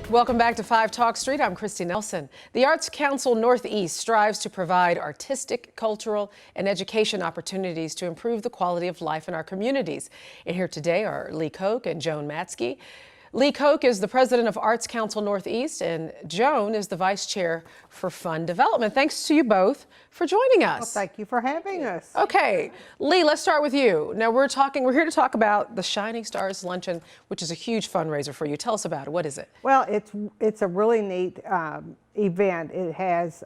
Welcome back to 5 Talk Street. I'm Christy Nelson. The Arts Council Northeast strives to provide artistic, cultural, and education opportunities to improve the quality of life in our communities. And here today are Lee Koch and Joan Matzke. Lee Koch is the president of Arts Council Northeast, and Joan is the vice chair for fund development. Thanks to you both for joining us. Well, thank you for having us. Okay, Lee, let's start with you. Now we're here to talk about the Shining Stars Luncheon, which is a huge fundraiser for you. Tell us about it. What is it? Well, it's a really neat event. It has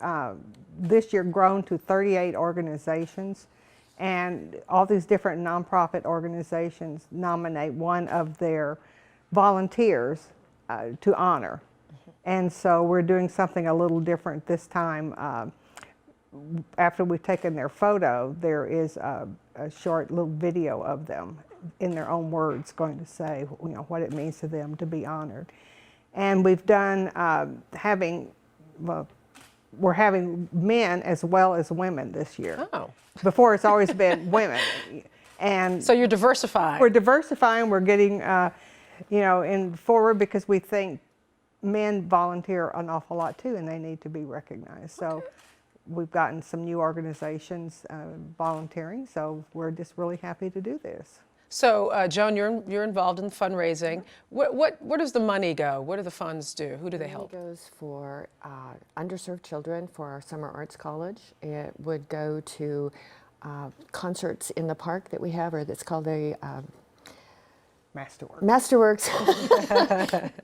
this year grown to 38 organizations, and all these different nonprofit organizations nominate one of their volunteers to honor. And so we're doing something a little different this time. After we've taken their photo, there is a short little video of them in their own words going to say, you know, what it means to them to be honored. And we've done we're having men as well as women this year. Oh. Before it's always been women. And so you're diversifying. We're diversifying. We're getting in forward because we think men volunteer an awful lot too, and they need to be recognized. So we've gotten some new organizations volunteering, so we're just really happy to do this. So Joan, you're involved in fundraising. Where does the money go? What do the funds do? Who do they help? It goes for underserved children for our summer arts college. It would go to concerts in the park that we have, or that's called the Masterworks.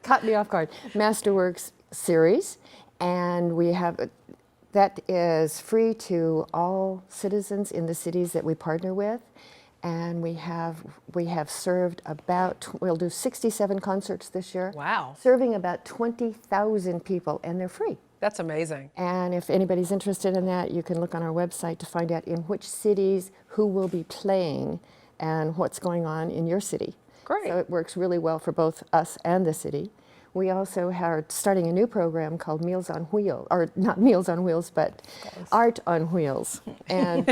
Caught me off guard. Masterworks series, and we have that is free to all citizens in the cities that we partner with, and we have served we'll do 67 concerts this year. Wow! Serving about 20,000 people, and they're free. That's amazing. And if anybody's interested in that, you can look on our website to find out in which cities who will be playing and what's going on in your city. Great. So it works really well for both us and the city. We also are starting a new program called Meals on Wheels, or not Meals on Wheels, but Art on Wheels. And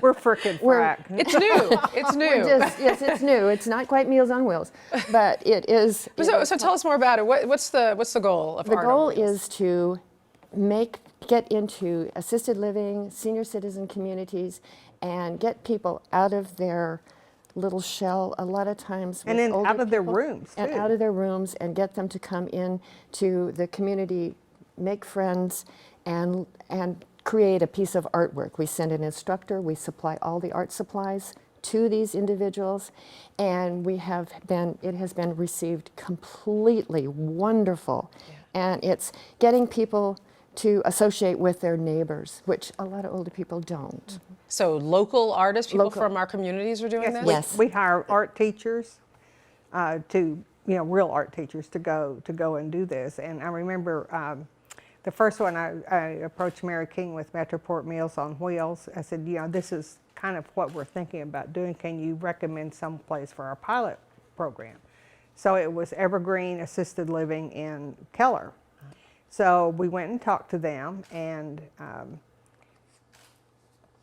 we're frickin' frack. It's new. It's new. Yes, it's new. It's not quite Meals on Wheels, but it is. So tell us more about it. What's the goal of Art on Wheels? The goal is to get into assisted living, senior citizen communities, and get people out of their little shell a lot of times, and then out of their rooms too. And out of their rooms, and get them to come in to the community, make friends, and create a piece of artwork. We send an instructor, we supply all the art supplies to these individuals, and it has been received completely wonderful. Yeah. And it's getting people to associate with their neighbors, which a lot of older people don't. Mm-hmm. So local artists, people from our communities are doing this? Yes. We hire art teachers real art teachers to go and do this. And I remember the first one I approached Mary King with Metroport Meals on Wheels. I said, this is kind of what we're thinking about doing. Can you recommend some place for our pilot program? So it was Evergreen Assisted Living in Keller. So we went and talked to them and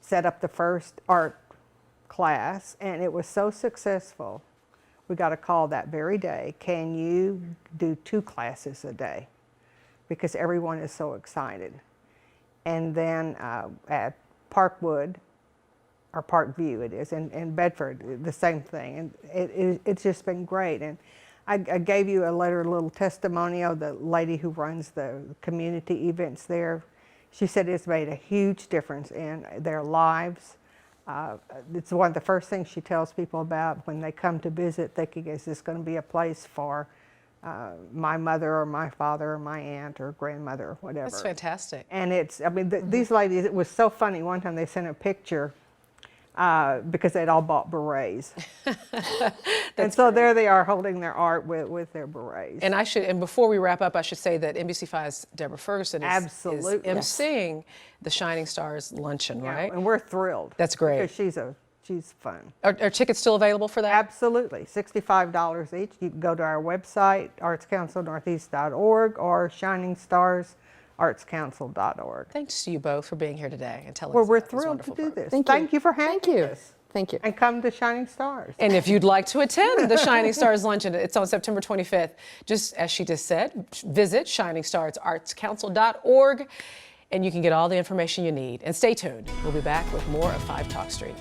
set up the first art class, and it was so successful. We got a call that very day, can you do 2 classes a day? Because everyone is so excited. And then at Parkwood, or Parkview it is, in Bedford, the same thing. And it's just been great. And I gave you a little testimonial, the lady who runs the community events there. She said it's made a huge difference in their lives. It's one of the first things she tells people about when they come to visit, thinking, is this going to be a place for my mother or my father or my aunt or grandmother or whatever. That's fantastic. And these ladies, it was so funny. One time they sent a picture because they'd all bought berets. And so there they are holding their art with their berets. And before we wrap up, I should say that NBC5's Deborah Ferguson is emceeing the Shining Stars Luncheon, right? And we're thrilled. That's great. Because she's fun. Are tickets still available for that? Absolutely. $65 each. You can go to our website, artscouncilnortheast.org, or shiningstarsartscouncil.org. Thanks to you both for being here today and telling us. Well, we're thrilled to do this. Thank you for having us. Thank you. And come to Shining Stars. And if you'd like to attend the Shining Stars Luncheon, it's on September 25th. Just as she just said, visit shiningstarsartscouncil.org and you can get all the information you need. And stay tuned. We'll be back with more of 5 Talk Street.